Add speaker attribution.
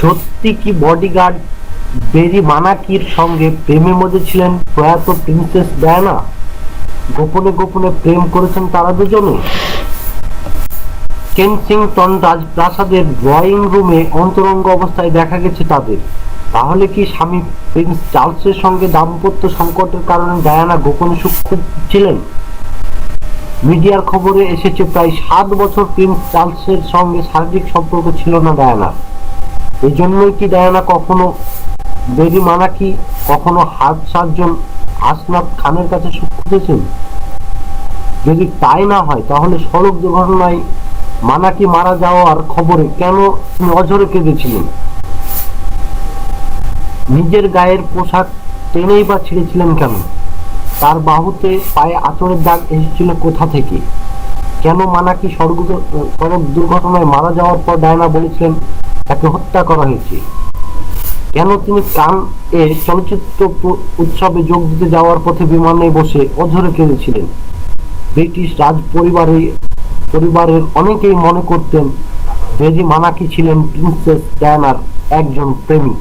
Speaker 1: সত্যি কি বডিগার্ড বেরি মানাকির সঙ্গে প্রেমের মধ্যে ছিলেন প্রয়াত প্রিন্সেস ডায়ানা? গোপনে গোপনে প্রেম করেছেন তারা দুজনে। কেনসিংটন রাজপ্রাসাদের ড্রয়িং রুমে অন্তরঙ্গ অবস্থায় দেখা গেছে তাদের। তাহলে কি স্বামী প্রিন্স চার্লসের সঙ্গে দাম্পত্য সংকটের কারণে ডায়ানা গোপনে সুখ ছিলেন? মিডিয়ার খবরে এসেছে প্রায় 7 বছর প্রিন্স চার্লসের সঙ্গে শারীরিক সম্পর্ক ছিল না ডায়ানার। এই জন্যই কি ডায়ানা কখনো বেরি মানাকি, কখনো হার্ট সার্জন আসনাদ খানের কাছে সুখ খুঁজেছেন? যদি তাই না হয়, তাহলে সড়ক দুর্ঘটনায় মানাকি মারা যাওয়ার খবরে কেন তিনি অঝরে কেঁদেছিলেন? নিজের গায়ের পোশাক টেনেই বা ছিঁড়েছিলেন কেন? তার বাহুতে পায়ে আঁচড়ের দাগ এসেছিল কোথা থেকে? কেন মানাকি সড়ক দুর্ঘটনায় মারা যাওয়ার পর ডায়ানা বলেছিলেন তাকে হত্যা করা হয়েছে? কেন তিনি কান এ চলচ্চিত্র উৎসবে যোগ দিতে যাওয়ার পথে বিমানে বসে অঝরে কেঁদেছিলেন? ব্রিটিশ রাজ পরিবারের অনেকেই মনে করতেন বেরি মানাকি ছিলেন প্রিন্সেস ডায়ানার একজন প্রেমিক।